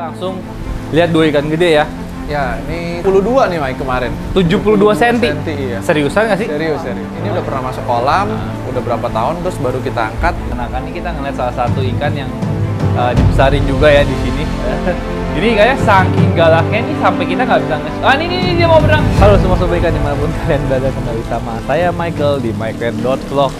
langsung lihat 2 ikan gede ya. Ya, ini 72 nih Mike kemarin. 72 cm. Iya. Seriusan nggak sih? Serius. Ini udah pernah masuk kolam, udah berapa tahun terus baru kita angkat. Nah, kan ini kita ngeliat salah satu ikan yang dibesarin juga ya di sini. Ini kayak saking galaknya nih sampai kita nggak bisa ngasih. Ah, ini dia mau berenang. Halo semua sobat ikan dimanapun kalian berada, kembali sama saya Michael di MikeRed.vlog.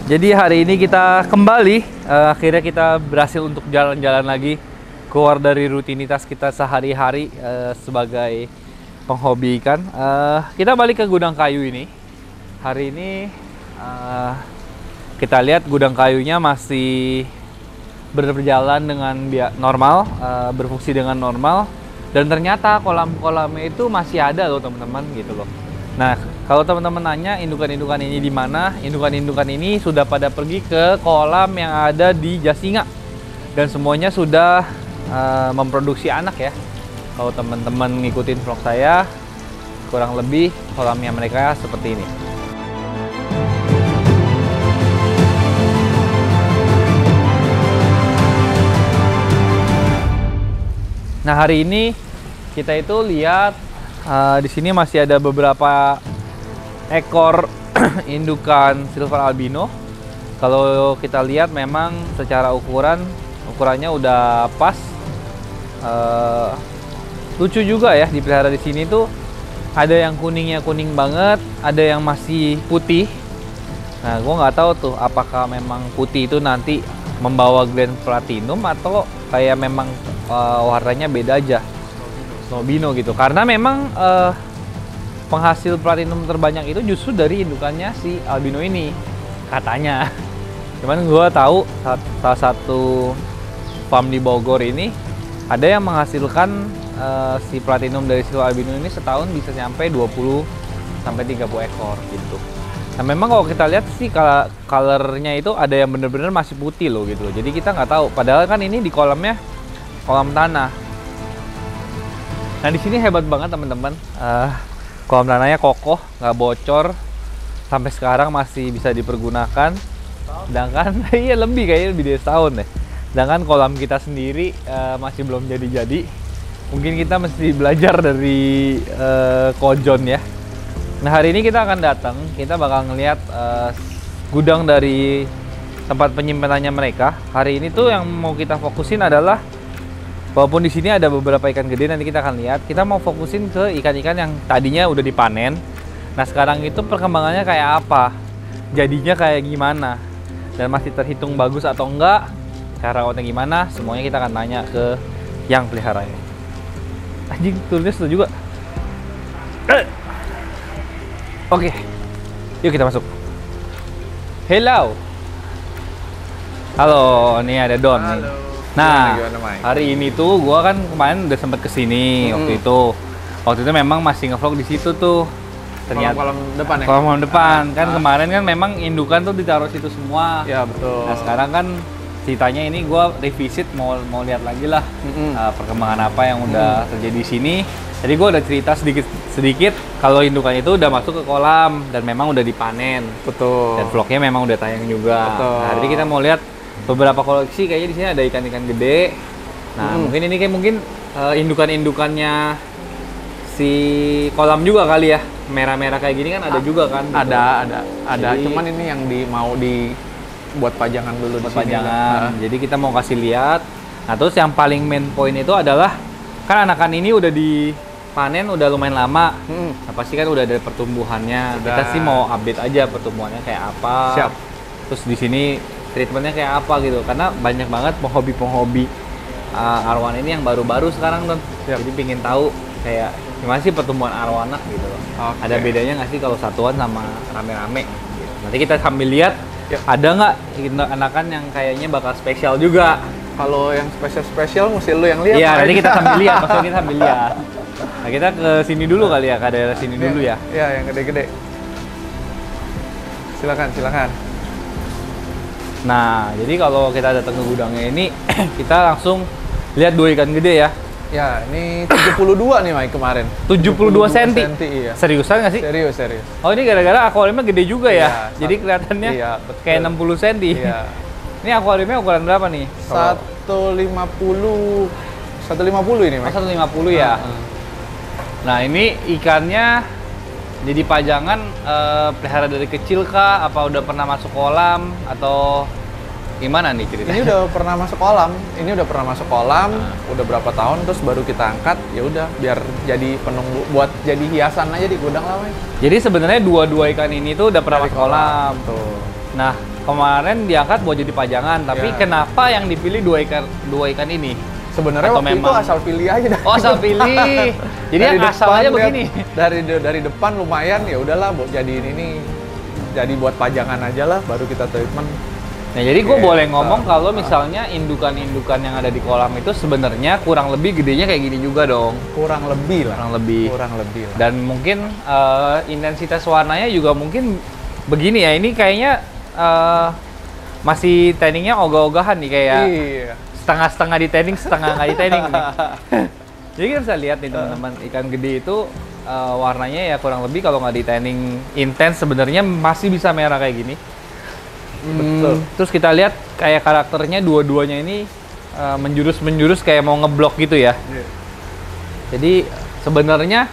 Jadi hari ini kita kembali, akhirnya kita berhasil untuk jalan-jalan lagi, keluar dari rutinitas kita sehari-hari sebagai penghobi ikan. Kita balik ke gudang kayu ini. Hari ini kita lihat gudang kayunya masih berjalan dengan normal, berfungsi dengan normal, dan ternyata kolam-kolamnya itu masih ada loh teman-teman gitu loh. Nah, kalau teman-teman nanya indukan-indukan ini di mana, indukan-indukan ini sudah pada pergi ke kolam yang ada di Jasinga dan semuanya sudah memproduksi anak ya. Kalau teman-teman ngikutin vlog saya, kurang lebih kolamnya mereka seperti ini. Nah, hari ini kita itu lihat di sini masih ada beberapa ekor indukan silver albino. Kalau kita lihat memang secara ukurannya udah pas. Lucu juga ya dipelihara di sini tuh. Ada yang kuningnya kuning banget, ada yang masih putih. Nah, gue nggak tahu tuh apakah memang putih itu nanti membawa gland platinum atau kayak memang warnanya beda aja. Albino gitu, karena memang penghasil platinum terbanyak itu justru dari indukannya si albino ini katanya. Cuman gue tahu salah satu farm di Bogor ini ada yang menghasilkan si platinum dari silver albino ini setahun bisa sampai 20 sampai 30 ekor gitu. Nah, memang kalau kita lihat sih colornya itu ada yang bener-bener masih putih loh gitu loh. Jadi kita nggak tahu, padahal kan ini di kolamnya kolam tanah. Nah, di sini hebat banget teman-teman, kolam tanahnya kokoh, nggak bocor, sampai sekarang masih bisa dipergunakan. Sedangkan iya lebih kayaknya lebih dari setahun deh. Sedangkan kolam kita sendiri masih belum jadi-jadi. Mungkin kita mesti belajar dari Kojon ya. Nah, hari ini kita akan datang, kita bakal ngelihat gudang dari tempat penyimpanannya mereka. Hari ini tuh yang mau kita fokusin adalah, walaupun di sini ada beberapa ikan gede, nanti kita akan lihat. Kita mau fokusin ke ikan-ikan yang tadinya udah dipanen. Nah, sekarang itu perkembangannya kayak apa? Jadinya kayak gimana? Dan masih terhitung bagus atau enggak? Cara rawatnya gimana? Semuanya kita akan tanya ke yang peliharanya. Anjing, turunnya sudah juga. Oke, yuk kita masuk. Hello. Halo, ini ada Don. Halo. Nih. Nah, gimana, hari ini tuh gua kan kemarin udah sempet kesini waktu itu. Waktu itu memang masih ngevlog di situ tuh. Ternyata kolam depan ya. Kolam depan kan kemarin kan memang indukan tuh ditaruh situ semua. Ya, betul. Nah, sekarang kan ceritanya ini gua revisit mau lihat lagi lah perkembangan apa yang udah terjadi di sini. Jadi gua udah cerita sedikit kalau indukan itu udah masuk ke kolam dan memang udah dipanen. Betul. Dan vlognya memang udah tayang juga. Betul. Nah, jadi kita mau lihat beberapa koleksi, kayaknya di sini ada ikan-ikan gede. Nah, mungkin ini kayak indukan-indukannya si kolam juga kali ya. Merah-merah kayak gini kan ada juga kan? Gitu. Ada. Jadi, Cuman ini yang mau dibuat pajangan dulu buat di sini. pajangan. Jadi kita mau kasih lihat. Nah, terus yang paling main point itu adalah kan anakan ini udah dipanen udah lumayan lama. Nah, pasti kan udah ada pertumbuhannya. Kita sih mau update aja pertumbuhannya kayak apa. Siap. Terus di sini treatmentnya kayak apa gitu, karena banyak banget penghobi arwana ini yang baru-baru sekarang Don. Jadi pingin tahu kayak gimana sih pertumbuhan arwana gitu loh. Ada bedanya nggak sih kalau satuan sama rame-rame gitu. Nanti kita sambil lihat ada nggak anakan yang kayaknya bakal spesial juga. Kalau yang spesial mesti lu yang lihat. Iya, nanti kita sambil lihat, maksudnya kita sambil lihat. Nah, kita ke sini dulu kali ya, ke daerah sini dulu ya. Iya, yang gede-gede. Silakan. Nah, jadi kalau kita datang ke gudangnya ini, kita langsung Lihat dua ikan gede ya. Ya, ini 72 nih Mike kemarin. 72 cm. Iya. Seriusan nggak sih? Serius, serius. Oh, ini gara-gara akuariumnya gede juga Iya, ya. Jadi kelihatannya iya, betul. kayak 60 cm. Iya. Ini akuariumnya ukuran berapa nih? 150. 150 ini, Oh, Mike. 150 ya. Nah, ini ikannya jadi pajangan pelihara dari kecil kah? Apa udah pernah masuk kolam atau gimana nih ceritanya? Ini udah pernah masuk kolam. Ini udah pernah masuk kolam, udah berapa tahun terus baru kita angkat. Ya udah biar jadi penunggu buat jadi hiasan aja di gudang lah, Mike. Jadi sebenarnya dua ikan ini tuh udah pernah Dari masuk kolam. Tuh. Nah, kemarin diangkat buat jadi pajangan, tapi Ya. kenapa yang dipilih dua ikan ini? Sebenarnya Atau waktu itu memang- asal pilih aja dah. Oh, asal pilih. Jadi Dari yang asal depan aja lihat, begini. Dari depan lumayan, ya udahlah buat jadiin ini. Jadi buat pajangan aja lah, baru kita treatment. Nah, jadi gue Oke, boleh ngomong nah. kalau misalnya indukan-indukan yang ada di kolam itu sebenarnya kurang lebih gedenya kayak gini juga dong. Kurang lebih lah. Kurang lebih. Kurang lebih lah. Dan mungkin intensitas warnanya juga mungkin begini ya. Ini kayaknya masih tanningnya ogah-ogahan nih kayak Iya. setengah-setengah di tanning, setengah nggak di tanning nih. Jadi kita bisa lihat nih teman-teman, ikan gede itu warnanya ya kurang lebih kalau nggak di tanning intens sebenarnya masih bisa merah kayak gini. Betul. Terus kita lihat kayak karakternya dua-duanya ini menjurus-menjurus kayak mau ngeblok gitu ya. Iya. Jadi sebenarnya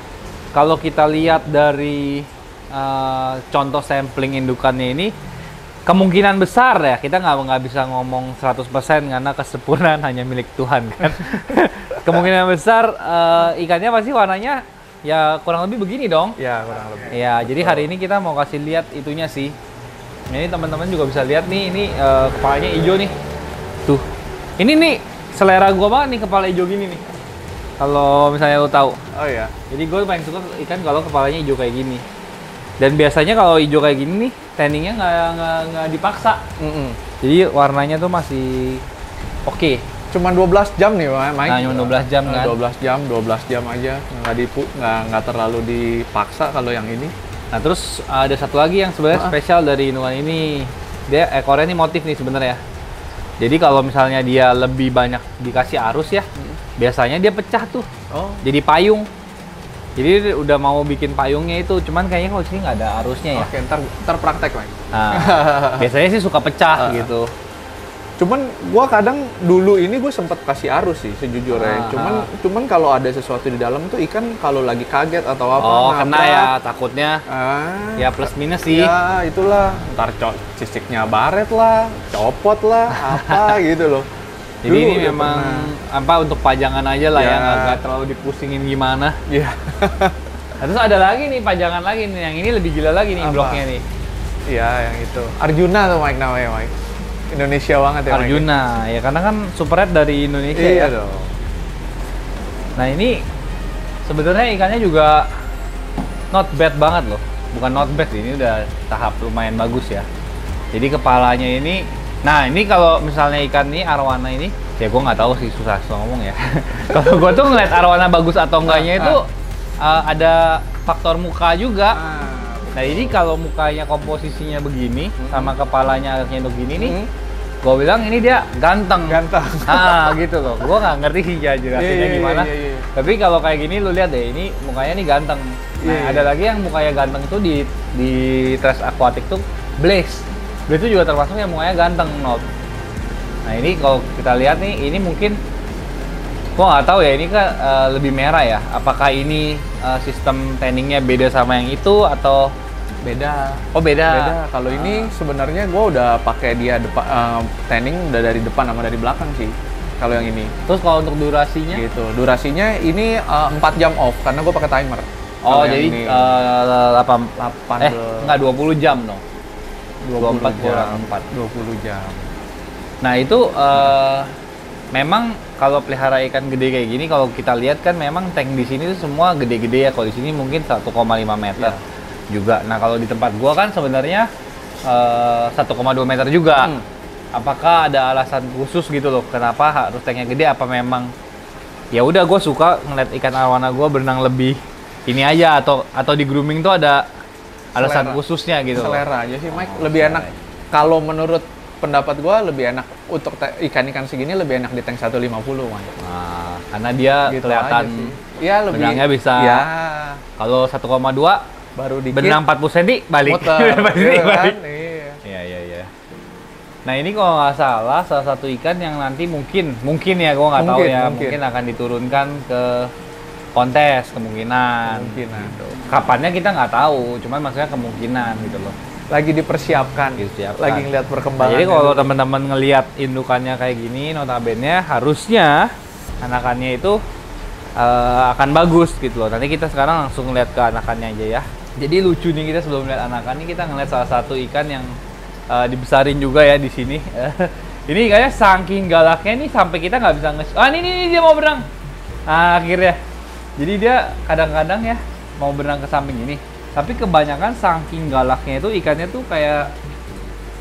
kalau kita lihat dari contoh sampling indukannya ini, kemungkinan besar ya kita nggak bisa ngomong 100% karena kesempurnaan hanya milik Tuhan kan. Kemungkinan besar ikannya pasti warnanya ya kurang lebih begini dong. Ya, kurang lebih. Ya, jadi hari ini kita mau kasih lihat itunya sih. Nah, ini teman-teman juga bisa lihat nih, ini kepalanya hijau nih. Tuh. Ini nih selera gua banget nih kepala hijau gini nih. Kalau misalnya lo tahu. Oh iya. Jadi gue paling suka ikan kalau kepalanya hijau kayak gini. Dan biasanya kalau hijau kayak gini nih, tanningnya nggak dipaksa. Jadi warnanya tuh masih oke. Cuman 12 jam nih, Mike. Nah, cuma 12 jam kan? 12 jam aja. Nggak terlalu dipaksa kalau yang ini. Nah, terus ada satu lagi yang sebenarnya spesial dari indukan ini. Dia ekornya ini motif nih sebenarnya. Jadi kalau misalnya dia lebih banyak dikasih arus ya, biasanya dia pecah tuh. Oh. Jadi payung. Jadi udah mau bikin payungnya itu, cuman kayaknya kalau sini nggak ada arusnya ya. Oke, ntar praktek, Mike. Nah, biasanya sih suka pecah gitu. Cuman gua kadang dulu ini gue sempet kasih arus sih sejujurnya. Cuman kalau ada sesuatu di dalam tuh ikan kalau lagi kaget atau apa Oh, kena nabrak. ya takutnya. Ya Ya plus minus sih. ya itulah. Ntar cisiknya baret lah, copot lah, apa gitu loh. Jadi Dulu ini udah memang pernah. apa untuk pajangan aja lah ya, Ya. nggak terlalu dipusingin gimana. Iya. Nah, terus ada lagi nih pajangan lagi nih, yang ini lebih gila lagi nih Apa? bloknya nih. Iya, yang itu. Arjuna tuh Mike namanya, Mike. Indonesia banget ya, Mike. Arjuna, ya karena kan super red dari Indonesia Iya ya. dong. Nah ini sebenarnya ikannya juga not bad banget loh. Bukan not bad, ini udah tahap lumayan bagus ya. Jadi kepalanya ini, nah ini kalau misalnya ikan ini arwana ini, ya gue nggak tahu sih, susah ngomong ya. Kalau gue tuh ngeliat arwana bagus atau enggaknya itu ada faktor muka juga. Nah ini kalau mukanya komposisinya begini, sama kepalanya akhirnya begini nih, gue bilang ini dia ganteng. Ganteng. Ah gitu loh, gue nggak ngerti sih jelasinnya Iya, gimana. iya. Tapi kalau kayak gini lu lihat deh, ini mukanya nih ganteng. Nah Iya. ada lagi yang mukanya ganteng tuh di Trash Aquatic tuh Blaze. Blaze itu juga termasuk yang mukanya ganteng, Not. Nah ini kalau kita lihat nih, ini mungkin gua nggak tahu ya, ini kan lebih merah ya. Apakah ini sistem tanningnya beda sama yang itu atau Beda. oh beda? Beda. Kalau ini sebenarnya gue udah pakai dia tanning udah dari depan sama dari belakang sih. Kalau yang ini. Terus kalau untuk durasinya? Gitu. Durasinya ini 4 jam off karena gue pakai timer. Oh Kalau yang jadi ini 8 enggak 20 jam dong. 24 kurang 4. 20 jam. Nah itu memang kalau pelihara ikan gede kayak gini, kalau kita lihat kan memang tank di sini tuh semua gede-gede ya. Kalau di sini mungkin 1,5 meter juga. Nah kalau di tempat gua kan sebenarnya 1,2 meter juga. Apakah ada alasan khusus gitu loh kenapa harus tanknya gede? Apa memang ya udah gue suka ngeliat ikan arwana gue berenang lebih ini aja, atau di grooming tuh ada alasan Selera. khususnya gitu loh. Selera aja sih, Mike. Lebih enak kalau menurut pendapat gua lebih enak untuk ikan-ikan segini lebih enak di tank 150, Mike. Nah, karena dia Gitu kelihatan aja sih. Iya, lebih benangnya bisa. Ya, Kalau 1,2 baru dikit. benang 40 cm balik. Muter, Balik, gitu kan? balik. Iya. Iya. Nah ini kalau nggak salah salah satu ikan yang nanti mungkin ya gue nggak tahu ya mungkin akan diturunkan ke kontes kemungkinan. Kemungkinan. Kapannya kita nggak tahu, cuman maksudnya kemungkinan gitu loh. Lagi dipersiapkan, lagi ngeliat Nah, perkembangan. jadi kalau teman-teman ngelihat indukannya kayak gini, notabene harusnya anakannya itu akan bagus gitu loh. Nanti kita sekarang langsung ngeliat ke anakannya aja ya. Jadi lucu nih kita sebelum lihat anakan ini kita ngeliat salah satu ikan yang dibesarin juga ya di sini. Ini kayaknya saking galaknya nih sampai kita nggak bisa ini dia mau berenang. Nah, akhirnya. Jadi dia kadang-kadang ya mau berenang ke samping ini. Tapi kebanyakan saking galaknya itu ikannya tuh kayak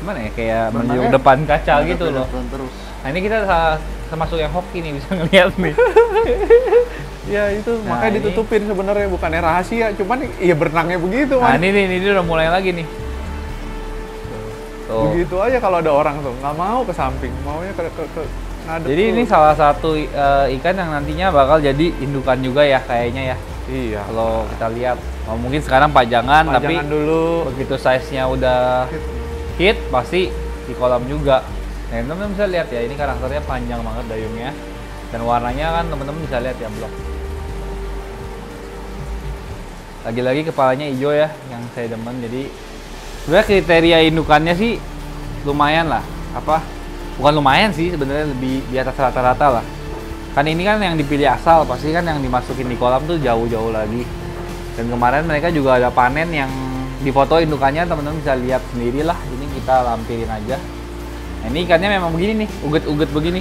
gimana ya? Kayak meliuk depan kaca gitu loh. Terus. Nah, ini kita termasuk yang hoki nih bisa ngeliat nih. Ya itu Nah, makanya ini- ditutupin sebenarnya bukannya rahasia, cuman ya berenangnya begitu, Nah, Man. ini dia udah mulai lagi nih. Tuh. Begitu aja kalau ada orang tuh nggak mau ke samping, maunya ke ngadep. Jadi ini tuh. salah satu ikan yang nantinya bakal jadi indukan juga ya kayaknya ya. Iya. Kalau kita lihat, mungkin sekarang pajangan, tapi Pajangan dulu. begitu size-nya udah hit pasti di kolam juga. Nah, teman-teman bisa lihat ya, ini karakternya panjang banget dayungnya. Dan warnanya kan teman-teman bisa lihat ya, blok. Lagi-lagi kepalanya hijau ya, yang saya demen. Jadi sebenarnya kriteria indukannya sih lumayan lah. Bukan lumayan sih, sebenarnya lebih di atas rata-rata lah. Kan ini kan yang dipilih asal, pasti kan yang dimasukin di kolam tuh jauh-jauh lagi. Dan kemarin mereka juga ada panen yang difoto indukannya, teman-teman bisa lihat sendiri lah. Ini kita lampirin aja. Nah, ini ikannya memang begini nih, uget-uget begini.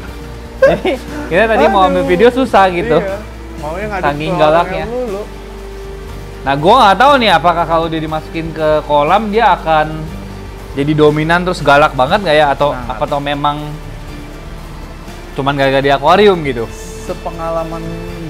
Jadi kita tadi mau ambil video susah gitu. Iya. Maunya ngadep Saking ke galaknya. orangnya dulu. Nah, gue nggak tahu nih apakah kalau dia dimasukin ke kolam dia akan jadi dominan terus galak banget nggak ya, atau memang cuman gara-gara di akuarium gitu. Sepengalaman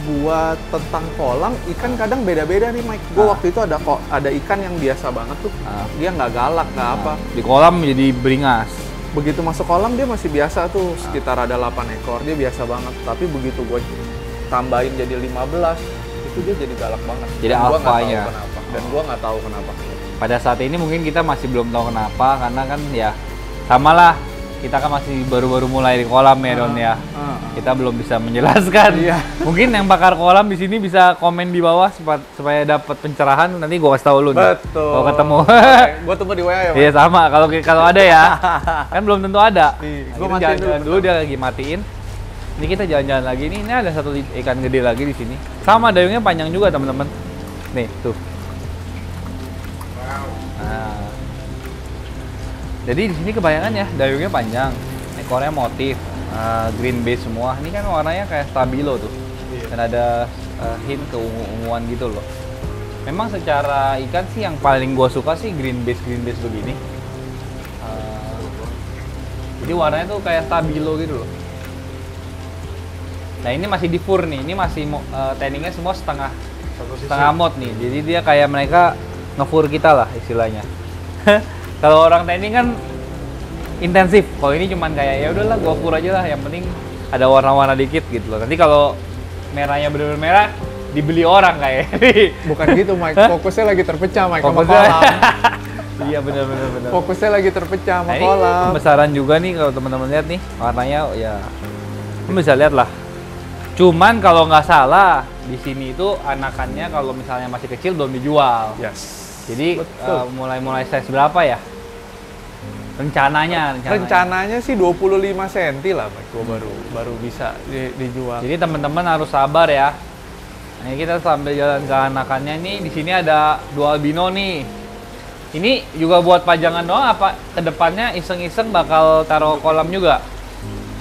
gua tentang kolam, ikan kadang beda-beda nih, Mike. Gua waktu itu ada ikan yang biasa banget tuh. Dia nggak galak, nggak apa. Di kolam jadi beringas. Begitu masuk kolam dia masih biasa tuh, sekitar ada 8 ekor. Dia biasa banget. Tapi begitu gua tambahin jadi 15, itu dia jadi galak banget. Jadi Dan gua nggak tahu alfanya. kenapa. Dan gua nggak tahu kenapa. Pada saat ini mungkin kita masih belum tahu kenapa, karena kan ya sama lah, kita kan masih baru-baru mulai di kolam ya Don ya. Kita belum bisa menjelaskan. Iya. Mungkin yang bakar kolam di sini bisa komen di bawah supaya dapat pencerahan. Nanti gua kasih tahu lu nih. Betul. Kalau ketemu. Gua tunggu di WA ya, Mike. Iya sama, kalau ada ya. Kan belum tentu ada. Nih, Nah, gua kita matiin jalan-jalan dulu, dia lagi matiin. Ini kita jalan-jalan lagi nih. Ini ada satu ikan gede lagi di sini. Sama dayungnya panjang juga, teman-teman. Nih, tuh. Nah. Jadi di sini kebayangan ya, dayungnya panjang. Ekornya motif green base semua. Ini kan warnanya kayak stabilo tuh. Dan ada hint keungu-unguan gitu loh. Memang secara ikan sih yang paling gua suka sih green base begini. Jadi warnanya tuh kayak stabilo gitu loh. Nah, ini masih di fur nih. Ini masih tanningnya semua setengah mod nih. Jadi dia kayak mereka ngefur kita lah istilahnya. Kalau orang tanning kan intensif. Kalau ini cuman kayak ya udahlah gua fur aja lah. Yang penting ada warna-warna dikit gitu loh. Nanti kalau merahnya bener-bener merah dibeli orang kayak. Bukan gitu, Mike. Fokusnya lagi terpecah, Mike, sama Fokusnya- kolam. Iya bener. Fokusnya lagi terpecah sama Nah, ini kolam. pembesaran juga nih kalau teman-teman lihat nih warnanya ya. Kamu bisa lihat lah. Cuman kalau nggak salah di sini itu anakannya kalau misalnya masih kecil belum dijual. Yes. Jadi Betul. mulai size berapa ya? Rencananya. Rencananya sih 25 cm lah, Mike. Gua baru bisa dijual. Jadi teman-teman harus sabar ya. Ini kita sambil jalan ke anakannya nih. Di sini ada 2 albino nih. Ini juga buat pajangan doang apa kedepannya iseng-iseng bakal taruh kolam juga?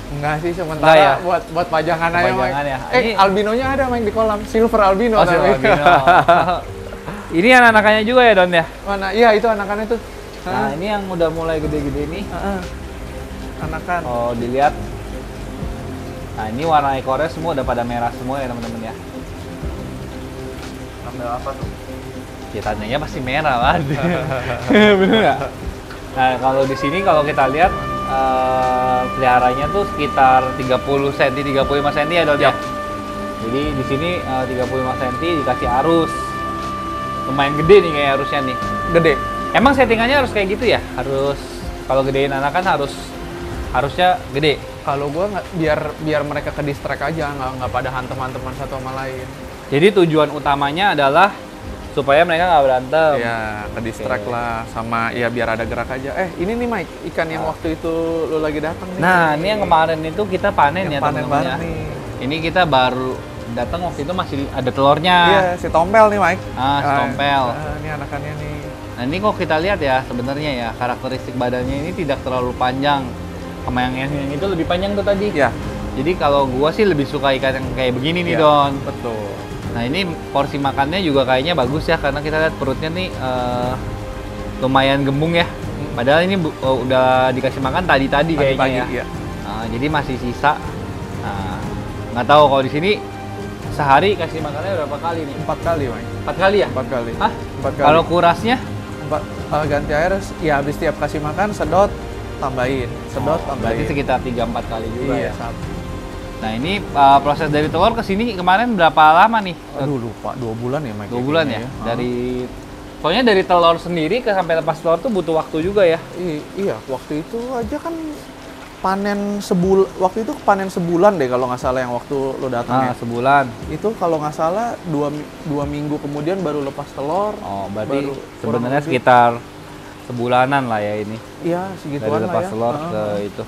Enggak sih, sementara Enggak ya? buat pajangan aja, Mike. Pajangan ya. Ini albinonya ada, Mike, di kolam. Silver albino. Oh, tapi. silver albino. Ini anak-anaknya juga ya Don ya? Mana? Iya, itu anakannya tuh. Nah, ini yang udah mulai gede-gede nih. Anakan. Oh, dilihat. Nah, ini warna ekornya semua udah pada merah semua ya teman-teman ya. Ambil apa tuh? Ya tandanya pasti merah kan. Bener nggak? Nah, kalau di sini kalau kita lihat peliharanya tuh sekitar 30 cm, 35 cm ya Don ya. Jadi di sini 35 cm dikasih arus. Lumayan gede nih kayak arusnya nih. Gede. Emang settingannya harus kayak gitu ya? Harus kalau gedein anak kan harusnya gede. Kalau gua nggak, biar mereka ke distract aja, nggak pada hantem-hanteman satu sama lain. Jadi tujuan utamanya adalah supaya mereka nggak berantem. Ya, ke distract lah sama ya biar ada gerak aja. Ini nih Mike, ikan yang waktu itu lu lagi datang nih. Nah, ini yang kemarin itu kita panen yang ya panen teman-teman ya. banget nih. Ini kita baru datang waktu itu masih ada telurnya. Iya, si tompel nih Mike. Si tompel. Ini anakannya nih. Nah, ini kok kita lihat ya sebenarnya ya karakteristik badannya ini tidak terlalu panjang. Sama yang itu lebih panjang tuh tadi. Iya. Jadi kalau gua sih lebih suka ikan yang kayak begini nih, Ya, Don. betul. Nah, ini porsi makannya juga kayaknya bagus ya karena kita lihat perutnya nih lumayan gembung ya. Padahal ini udah dikasih makan tadi kayaknya Pagi, ya. iya. Jadi masih sisa. Nah, nggak tahu kalau di sini sehari kasih makannya berapa kali nih? 4 kali Mike. 4 kali ya? 4 kali. Hah? 4 kali. Kalau kurasnya? Ganti air, ya habis tiap kasih makan sedot tambahin, sedot Berarti tambahin. sekitar 3-4 kali juga Iya, ya. sama. Nah, ini proses dari telur ke sini kemarin berapa lama nih? Aduh lupa, 2 bulan ya Mike. 2 bulan ya? kayaknya. Soalnya dari telur sendiri ke sampai lepas telur tuh butuh waktu juga ya. Iya, waktu itu aja kan waktu itu panen sebulan deh kalau nggak salah yang waktu lo datang ya. Sebulan. Itu kalau nggak salah 2 minggu kemudian baru lepas telur. Oh, berarti baru sebenarnya kurang lebih. sekitar sebulanan lah ya ini. Iya, Dari segituan lah lepas ya. telur ke itu.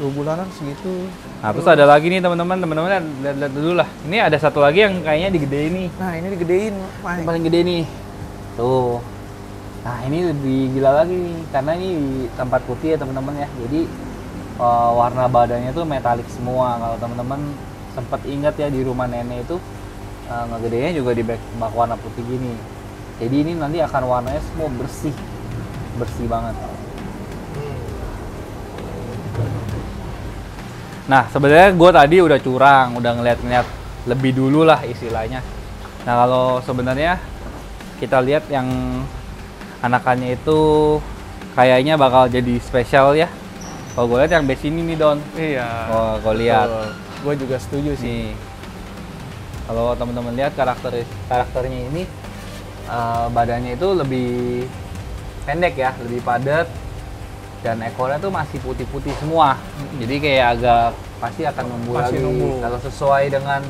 2 bulanan segitu. Nah, terus ada lagi nih teman-teman lihat dulu lah. Ini ada satu lagi yang kayaknya digedein nih. Nah, ini digedein, Mike. Yang paling gede nih. Tuh. Nah, ini lebih gila lagi nih karena ini di tempat putih ya teman-teman ya. Jadi warna badannya tuh metalik semua. Kalau teman-teman sempat ingat ya di rumah nenek itu ngegedenya juga di bak warna putih gini. Jadi ini nanti akan warnanya semua bersih banget. Nah, sebenarnya gue tadi udah curang, udah ngeliat lebih dulu lah istilahnya. Nah, kalau sebenarnya kita lihat yang anakannya itu kayaknya bakal jadi spesial ya. Kalau gue lihat yang base ini nih Don. Iya. Oh, gue lihat. Gue juga setuju sih. Nih. Kalau teman-teman lihat karakternya ini badannya itu lebih pendek ya, lebih padat. Dan ekornya tuh masih putih-putih semua. Jadi kayak agak pasti akan numbuh Pasti lagi. numbuh. Kalau sesuai dengan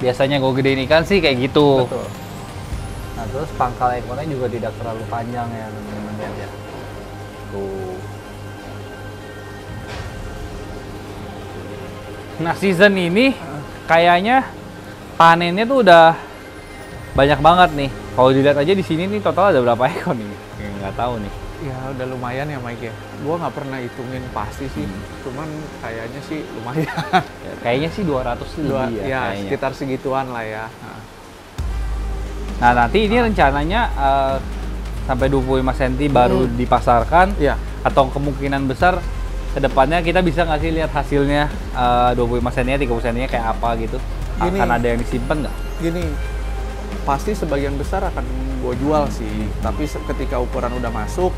biasanya gue gedein ikan sih kayak gitu. Betul. Nah, terus pangkal ekornya juga tidak terlalu panjang ya teman-teman lihat ya. Tuh. Nah, season ini kayaknya panennya tuh udah banyak banget nih. Kalau dilihat aja di sini nih total ada berapa ekor nih? Nggak tahu nih. Ya udah lumayan ya Mike ya. Gua nggak pernah hitungin pasti sih. Cuman kayaknya sih lumayan. Ya, kayaknya sih 200 lebih ya. Ya Kayaknya. sekitar segituan lah ya. Nah, nanti ini rencananya sampai 25 cm baru dipasarkan. Iya. Atau kemungkinan besar kedepannya kita bisa nggak sih lihat hasilnya 25 cm, 30 cm kayak apa gitu. Gini. Akan ada yang disimpan nggak? Gini, pasti sebagian besar akan gue jual sih. Tapi ketika ukuran udah masuk,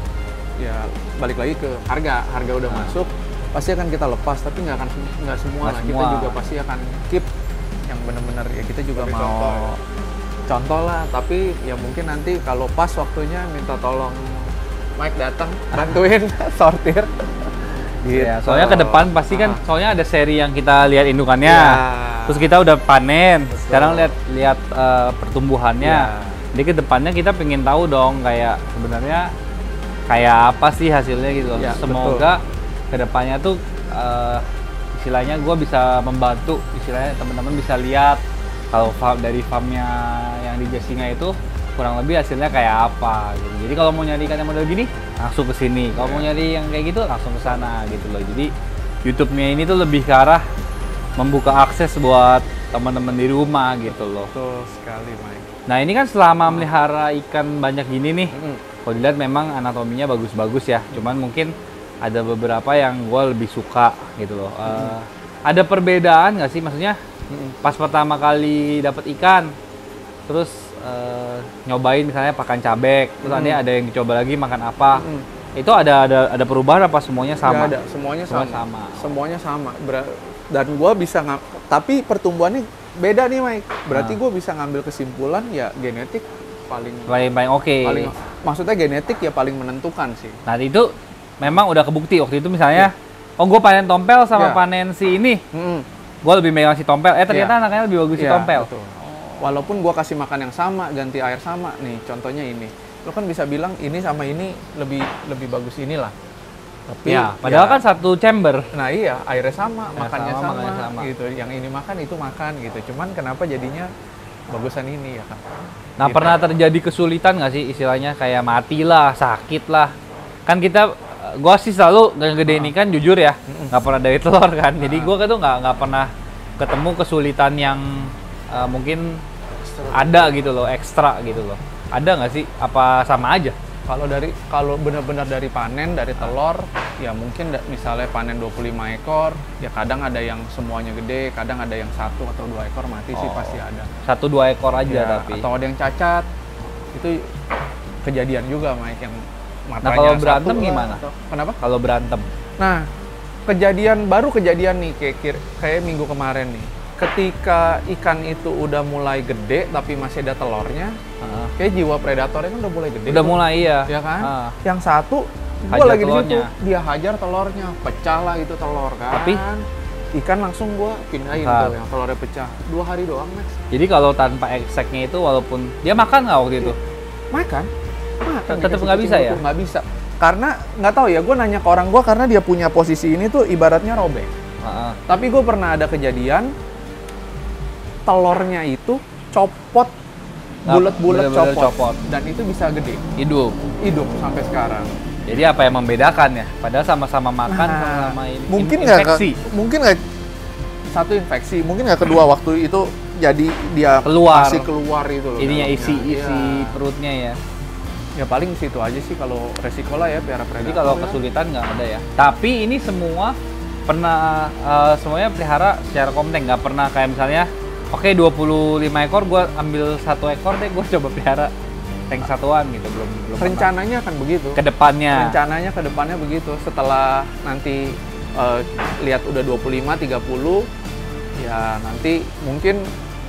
ya balik lagi ke harga udah masuk, pasti akan kita lepas. Tapi nggak semua lah. Kita juga pasti akan keep yang benar-benar ya kita juga mau contoh lah. Tapi ya mungkin nanti kalau pas waktunya minta tolong Mike datang bantuin sortir. Gitu. Ya, soalnya ke depan pasti kan soalnya ada seri yang kita lihat indukannya. Ya. Terus kita udah panen. Betul. Sekarang lihat pertumbuhannya. Ya. Jadi ke depannya kita pengen tahu dong kayak sebenarnya kayak apa sih hasilnya gitu loh. Ya, Semoga ke depannya tuh istilahnya gue bisa membantu, istilahnya teman-teman bisa lihat kalau dari farmnya yang di Jasinga itu kurang lebih hasilnya kayak apa gitu. Jadi kalau mau nyari ikan yang model gini langsung ke sini. Kalau mau nyari yang kayak gitu langsung ke sana gitu loh. Jadi YouTube-nya ini tuh lebih ke arah membuka akses buat teman-teman di rumah gitu loh. Betul sekali, Mike. Nah, ini kan selama melihara ikan banyak gini nih, kalau dilihat memang anatominya bagus-bagus ya. Cuman mungkin ada beberapa yang gue lebih suka gitu loh. Ada perbedaan nggak sih? Maksudnya pas pertama kali dapat ikan, terus nyobain misalnya pakan cabek, terus ada yang dicoba lagi makan apa. Itu ada perubahan apa semuanya sama? Nggak ada, semuanya Semua sama. sama. Semuanya sama. Dan gue bisa tapi pertumbuhannya beda nih Mike. Berarti gue bisa ngambil kesimpulan ya genetik paling Oke. maksudnya genetik ya paling menentukan sih. Nah itu memang udah kebukti waktu itu misalnya, oh gue panen tompel sama panen si ini, gue lebih megang si tompel. Ternyata anaknya lebih bagus si tompel. Betul. Walaupun gue kasih makan yang sama, ganti air sama, nih contohnya ini, lo kan bisa bilang ini sama ini lebih bagus inilah. Tapi ya, padahal kan satu chamber. Nah iya, airnya sama, makannya makannya sama, gitu. Yang ini makan itu makan gitu. Cuman kenapa jadinya bagusan ini ya kan? Nah Gitu. pernah terjadi kesulitan nggak sih istilahnya kayak mati lah, sakit lah? Kan kita, gue sih selalu ngegedein ikan jujur ya, nggak pernah dari telur kan. Jadi gue tuh nggak pernah ketemu kesulitan yang mungkin ada gitu loh, ekstra gitu loh. Ada nggak sih? Apa sama aja? Kalau benar-benar dari panen, dari telur, ya mungkin misalnya panen 25 ekor, ya kadang ada yang semuanya gede, kadang ada yang 1 atau 2 ekor mati sih pasti ada. 1-2 ekor aja Ya, tapi. atau ada yang cacat, itu kejadian juga Mike yang matanya. Nah kalau berantem satu lah, gimana? Kenapa? Kalau berantem? Nah, baru kejadian nih kayak minggu kemarin nih. Ketika ikan itu udah mulai gede tapi masih ada telurnya, kayak jiwa predatornya kan udah mulai gede. Udah tuh. mulai iya. Ya kan? Yang satu, gue Hajar lagi di situ, telurnya. dia hajar telurnya, pecah lah itu telur kan. Tapi? Ikan langsung gue pindahin tuh yang telurnya pecah. 2 hari doang, Max. Jadi kalau tanpa ekseknya itu walaupun dia makan nggak waktu itu? Makan. Tetep dikasih nggak bisa kucing ya? itu, nggak bisa. Karena nggak tahu ya, gue nanya ke orang gue karena dia punya posisi ini tuh ibaratnya robek. Tapi gue pernah ada kejadian telurnya itu copot, bulat-bulat bener-bener copot, dan itu bisa gede, Hidup. hidup sampai sekarang. Jadi apa yang membedakan ya? Padahal sama-sama makan, sama-sama ini. Mungkin infeksi. nggak satu infeksi, mungkin nggak kedua waktu itu jadi dia masih keluar itu loh. Ininya dalamnya. isi Iya. perutnya ya. Ya paling situ aja sih kalau resiko lah ya piara predator. Jadi kalau ya. kesulitan nggak ada ya. Tapi ini semua pernah semuanya pelihara secara kompleks, nggak pernah kayak misalnya, oke 25 ekor gue ambil 1 ekor deh gue coba pelihara tank satuan gitu, belum rencananya akan begitu. Kedepannya. Rencananya ke depannya begitu. Setelah nanti lihat udah 25, 30, ya nanti mungkin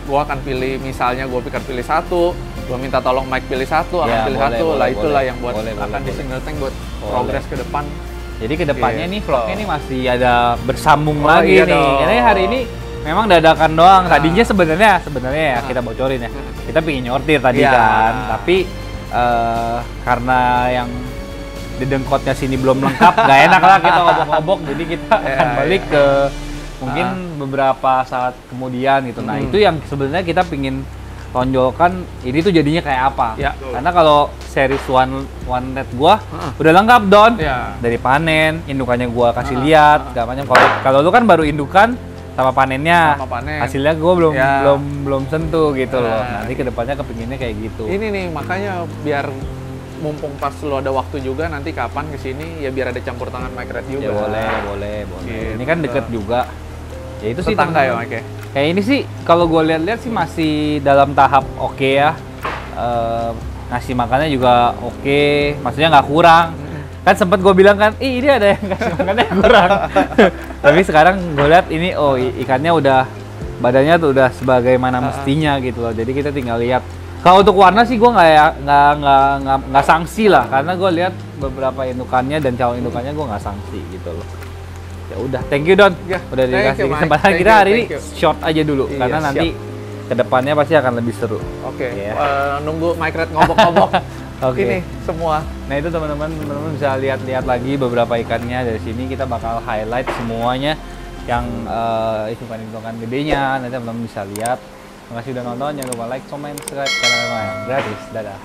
gua akan pilih, misalnya gua pilih 1, gua minta tolong Mike pilih 1, akan Ya, pilih boleh, 1, lah boleh, itulah boleh. yang buat Boleh, akan di boleh. single tank buat Boleh. progres ke depan. Jadi kedepannya nih Gitu. vlognya nih masih ada bersambung Oh, lagi iya nih. dong. Karena hari ini memang dadakan doang. Tadinya sebenarnya ya kita bocorin ya. Kita pingin nyortir tadi Iya. kan. Tapi karena yang dedengkotnya sini belum lengkap, nggak enak lah kita ngobok-ngobok. Jadi kita akan balik ke mungkin beberapa saat kemudian gitu. Nah itu yang sebenarnya kita pingin tonjolkan ini tuh jadinya kayak apa. Ya. Karena kalau series one net gua udah lengkap Don. Ya. Dari panen, indukannya gua kasih lihat, segala macam. Kalau lu kan baru indukan sama panennya. Sama panen. Hasilnya gua Ya. belum sentuh gitu loh. Nah. Nanti kedepannya kepinginnya kayak gitu. Ini nih makanya biar mumpung pas lo ada waktu juga nanti kapan kesini ya biar ada campur tangan Mike Red juga. Ya boleh. Gitu. Ini kan deket juga. Ya itu sih Tetangga ya teman-teman. Mike. Kayak ini sih kalau gue lihat-lihat sih masih dalam tahap oke ya. Ngasih makannya juga oke, maksudnya nggak kurang. Kan sempat gue bilang kan, ini ada yang ngasih makannya kurang. Tapi sekarang gue lihat ini, ikannya udah badannya tuh udah sebagaimana mestinya gitu loh. Jadi kita tinggal lihat. Kalau untuk warna sih gue nggak sanksi lah, karena gue lihat beberapa indukannya dan calon indukannya gue nggak sanksi gitu loh. Ya udah, thank you Don, Ya, udah thank dikasih you, Mike. kesempatan. Thank Kita you, hari ini thank you. short aja dulu, Iya, karena siap. nanti kedepannya pasti akan lebih seru. Oke, Iya. nunggu Mike Red ngobok-ngobok Oke. ini semua. Nah itu teman-teman bisa lihat-lihat lagi beberapa ikannya dari sini. Kita bakal highlight semuanya yang indukan gedenya. Nanti teman-teman bisa lihat. Terima kasih udah nonton. Jangan lupa like, comment, subscribe karena memang gratis. Dadah.